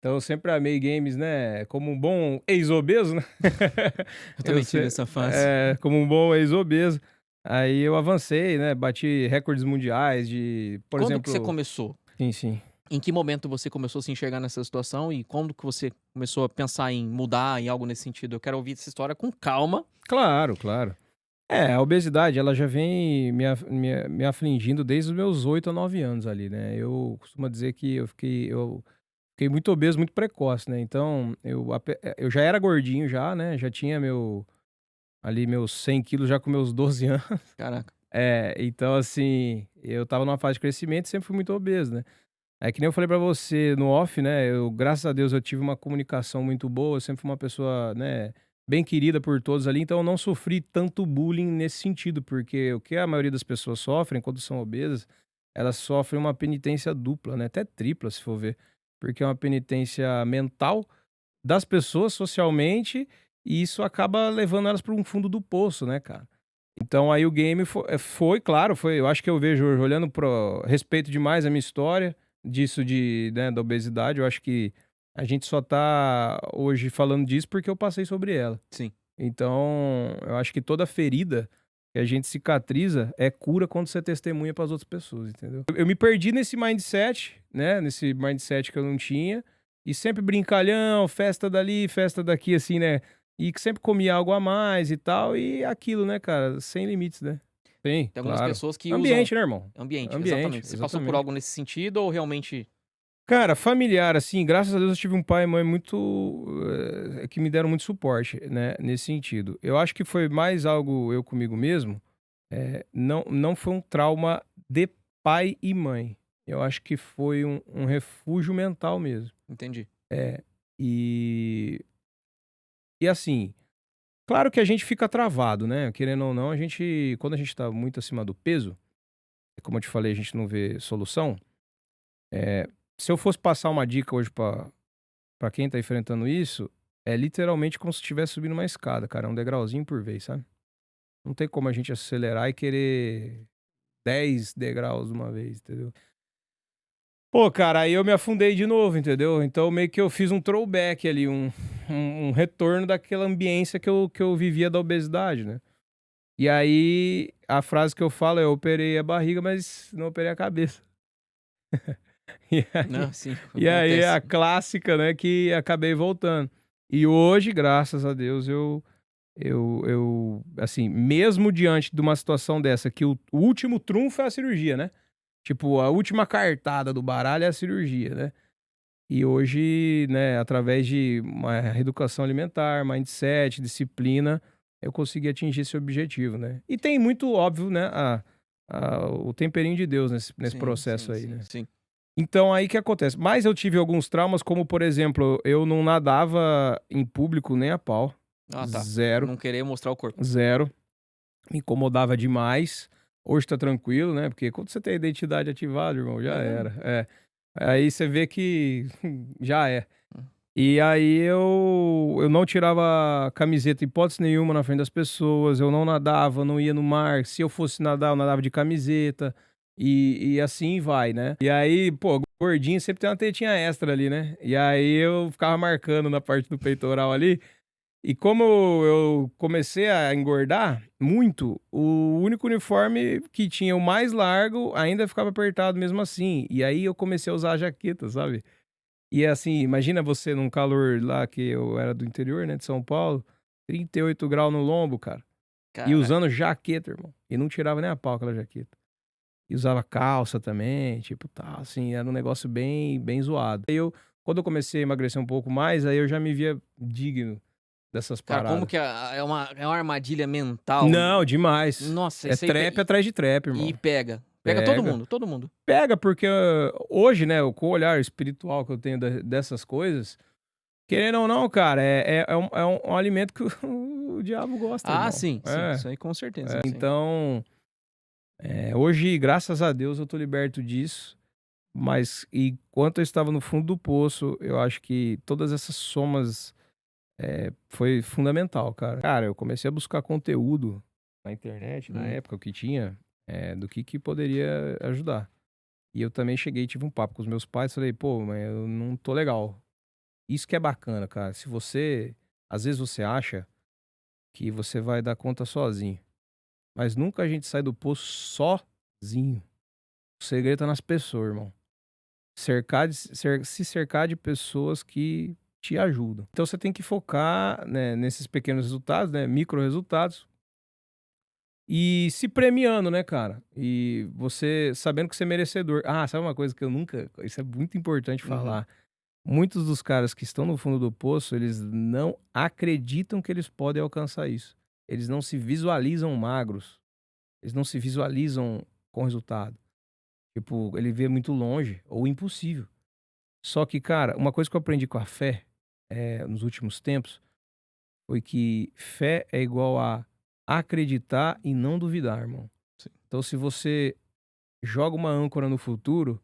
Então eu sempre amei games, né, como um bom ex-obeso, né. Eu Eu também tive se essa fase. como um bom ex-obeso, aí eu avancei, né, bati recordes mundiais de, por Quando que você exemplo. começou? Sim, sim. Em que momento você começou a se enxergar nessa situação e quando que você começou a pensar em mudar, em algo nesse sentido? Eu quero ouvir essa história com calma. Claro, claro. É, a obesidade ela já vem me afligindo desde os meus 8 a 9 anos ali, né. Eu costumo dizer que eu fiquei muito obeso muito precoce, né, então eu já era gordinho já, né, já tinha meus 100 quilos já com meus 12 anos. Caraca. Então assim, eu estava numa fase de crescimento e sempre fui muito obeso, né. É que nem eu falei pra você no off, né, graças a Deus eu tive uma comunicação muito boa, eu sempre fui uma pessoa, né, bem querida por todos ali, então eu não sofri tanto bullying nesse sentido, porque o que a maioria das pessoas sofrem quando são obesas, elas sofrem uma penitência dupla, né, até tripla se for ver, porque é uma penitência mental das pessoas socialmente, e isso acaba levando elas para um fundo do poço, né, cara. Então aí o game foi claro, eu acho que eu vejo hoje olhando respeito demais a minha história, disso né, da obesidade, eu acho que a gente só tá hoje falando disso porque eu passei sobre ela. Sim. Então, eu acho que toda ferida que a gente cicatriza é cura quando você testemunha para as outras pessoas, entendeu. Eu me perdi nesse mindset, né, nesse mindset que eu não tinha, e sempre brincalhão, festa dali, festa daqui, assim, né, e que sempre comia algo a mais e tal, e aquilo, né, cara, sem limites, né. Sim, Tem algumas claro. pessoas que usam Ambiente, né, irmão. ambiente, Ambiente, exatamente. Você passou por exatamente. algo nesse sentido ou realmente Cara, familiar, assim, graças a Deus eu tive um pai e mãe muito, que me deram muito suporte, né, nesse sentido. Eu acho que foi mais algo eu comigo mesmo, não foi um trauma de pai e mãe. Eu acho que foi um refúgio mental mesmo. entendi. É, e assim, claro que a gente fica travado, né, querendo ou não, quando a gente tá muito acima do peso, como eu te falei, a gente não vê solução, eh, se eu fosse passar uma dica hoje pra quem tá enfrentando isso, é literalmente como se estivesse subindo uma escada, cara, é um degrauzinho por vez, sabe. Não tem como a gente acelerar e querer 10 degraus de uma vez, entendeu. Pô, cara, aí eu me afundei de novo, entendeu. Então meio que eu fiz um throwback ali, um retorno daquela ambiência que eu vivia da obesidade, né. E aí, a frase que eu falo é: "Eu operei a barriga, mas não operei a cabeça". E aí Não, sim, é a acontece. clássica, né, que acabei voltando. E hoje, graças a Deus, eu assim, mesmo diante de uma situação dessa que o último trunfo é a cirurgia, né. Tipo, a última cartada do baralho é a cirurgia, né. E hoje, né, através de uma reeducação alimentar, mindset, disciplina, eu consegui atingir esse objetivo, né. E tem muito óbvio, né, o temperinho de Deus nesse Sim, processo sim, aí, sim, né. sim. Então aí que acontece. Mas eu tive alguns traumas, como por exemplo, eu não nadava em público nem a pau. Ah, tá. Zero, Não querer mostrar o corpo. zero. Me incomodava demais. Hoje tá tranquilo, né, porque quando você tem a identidade ativada, irmão, já É. era. É. Aí você vê que já é. Hum. E aí eu não tirava a camiseta hipótese nenhuma na frente das pessoas, eu não nadava, não ia no mar, se eu fosse nadar, eu nadava de camiseta, e assim vai, né. E aí, pô, gordinho sempre tem uma tetinha extra ali, né, e aí eu ficava marcando na parte do peitoral ali, e como eu comecei a engordar muito, o único uniforme que tinha o mais largo ainda ficava apertado mesmo assim, e aí eu comecei a usar a jaqueta, sabe. E assim, imagina você num calor lá que eu era do interior, né, de São Paulo, 38 graus no lombo, cara, e Caraca. usando jaqueta, irmão, e não tirava nem a pau aquela jaqueta. E usava calça também, tipo, tá, assim, era um negócio bem zoado. Quando eu comecei a emagrecer um pouco mais, aí eu já me via digno dessas Cara, como paradas. que é uma armadilha mental. Não, demais. Nossa, É isso aí trap atrás de trap, e irmão. pega. Pega todo Pega. mundo, todo mundo. Pega, porque, hoje, né, com o olhar espiritual que eu tenho dessas coisas, querendo ou não, cara, é um alimento que o diabo gosta, Ah, irmão. sim, sim, isso aí com certeza, sim. Então, hoje, graças a Deus, eu tô liberto disso, mas enquanto eu estava no fundo do poço, eu acho que todas essas somas, foi fundamental, cara. Cara, eu comecei a buscar conteúdo na internet, na Hum. época, o que tinha, do que poderia ajudar. E eu também cheguei e tive um papo com os meus pais, falei: "Pô, mas eu não tô legal". Isso que é bacana, cara. Se você às vezes você acha que você vai dar conta sozinho, mas nunca a gente sai do poço sozinho. O segredo tá nas pessoas, irmão. Se cercar de pessoas que te ajudam. Então você tem que focar, né, nesses pequenos resultados, né, micro resultados, e se premiando, né, cara. E você sabendo que você é merecedor. Ah, sabe uma coisa que eu nunca, isso é muito importante Uhum. falar. Muitos dos caras que estão no fundo do poço, eles não acreditam que eles podem alcançar isso. Eles não se visualizam magros, eles não se visualizam com resultado. Tipo, ele vê muito longe ou impossível. Só que, cara, uma coisa que eu aprendi com a fé, nos últimos tempos, foi que fé é igual a acreditar e não duvidar, irmão. Sim. Então, se você joga uma âncora no futuro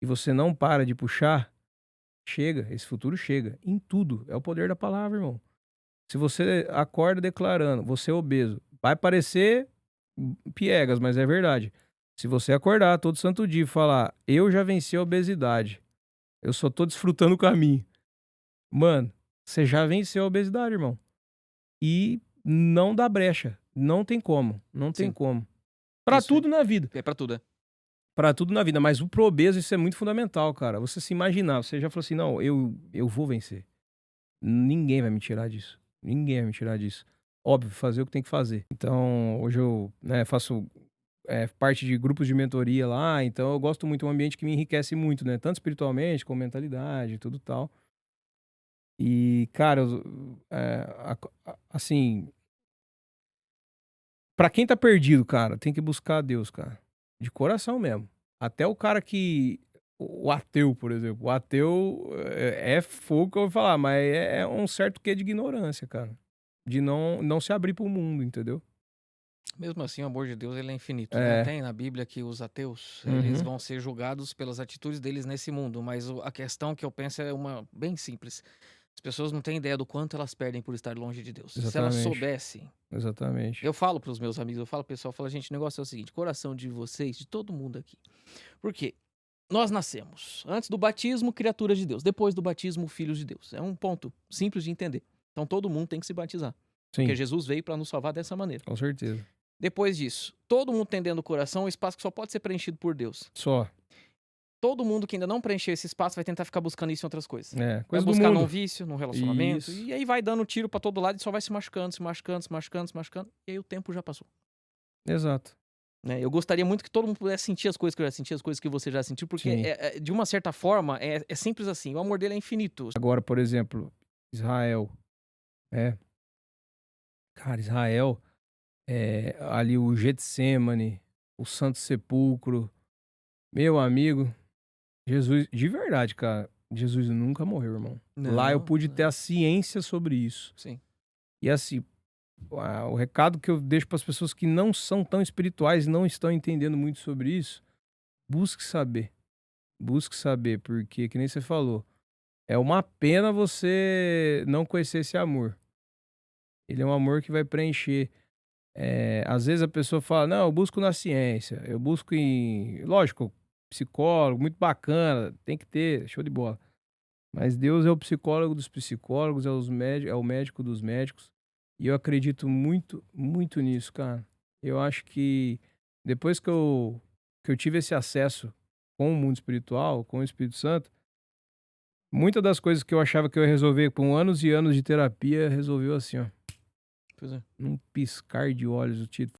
e você não para de puxar, chega, esse futuro chega. Em tudo. É o poder da palavra, irmão. Se você acorda declarando, você é obeso, vai parecer piegas, mas é verdade. Se você acordar todo santo dia e falar, eu já venci a obesidade, eu só tô desfrutando o caminho. Mano, você já venceu a obesidade, irmão. E não dá brecha. Não tem como. Não tem Sim. como. Pra Isso tudo na vida. é pra tudo, é. Pra tudo na vida. Mas pro obeso isso é muito fundamental, cara. Você se imaginar. Você já falou assim, não, eu vou vencer. Ninguém vai me tirar disso. Ninguém vai me tirar disso. Óbvio, fazer o que tem que fazer. Então, hoje eu, né, faço parte de grupos de mentoria lá, então eu gosto muito, é um ambiente que me enriquece muito, né? Tanto espiritualmente, como mentalidade, tudo tal. E, cara, assim, pra quem tá perdido, cara, tem que buscar Deus, cara. De coração mesmo. Até o cara que. O ateu, por exemplo. O ateu é fogo que eu vou falar, mas é um certo quê de ignorância, cara. De não se abrir pro mundo, entendeu? Mesmo assim, o amor de Deus ele é infinito, né. É. Tem na Bíblia que os ateus, eles Uhum. vão ser julgados pelas atitudes deles nesse mundo, mas a questão que eu penso é uma bem simples. As pessoas não têm ideia do quanto elas perdem por estar longe de Deus. Se elas Exatamente. soubessem, Exatamente. eu falo para os meus amigos, eu falo pro pessoal, eu falo: "Gente, o negócio é o seguinte, coração de vocês, de todo mundo aqui, por quê? Nós nascemos, antes do batismo, criaturas de Deus, depois do batismo, filhos de Deus. É um ponto simples de entender. Então todo mundo tem que se batizar, porque Sim, Jesus veio para nos salvar dessa maneira. com certeza. Depois disso, todo mundo tem dentro do coração um espaço que só pode ser preenchido por Deus. Só. Todo mundo que ainda não preencheu esse espaço vai tentar ficar buscando isso em outras coisas. É, Vai coisa do buscar num mundo. vício, num relacionamento, Isso. e aí vai dando tiro pra todo lado e só vai se machucando, se machucando, se machucando, se machucando, e aí o tempo já passou. Exato. Né? Eu gostaria muito que todo mundo pudesse sentir as coisas que eu já senti, as coisas que você já sentiu, porque Sim. de uma certa forma é simples assim. O amor dele é infinito. Agora, por exemplo, Israel, é. Cara, Israel, ali o Getsemane, o Santo Sepulcro, meu amigo, Jesus, de verdade, cara, Jesus nunca morreu, irmão. Lá eu Não, pude ter a ciência sobre isso. sim. E assim, o recado que eu deixo para as pessoas que não são tão espirituais e não estão entendendo muito sobre isso, busque saber. Busque saber, porque, que nem você falou, é uma pena você não conhecer esse amor. Ele é um amor que vai preencher. Às vezes a pessoa fala, não, eu busco na ciência, eu busco em. Lógico, psicólogo, muito bacana, tem que ter, show de bola. Mas Deus é o psicólogo dos psicólogos, é o médico dos médicos. E eu acredito muito, muito nisso, cara. Eu acho que depois que eu tive esse acesso com o mundo espiritual, com o Espírito Santo, muitas das coisas que eu achava que eu ia resolver com anos e anos de terapia, resolveu assim, ó, Pois é. num piscar de olhos. O título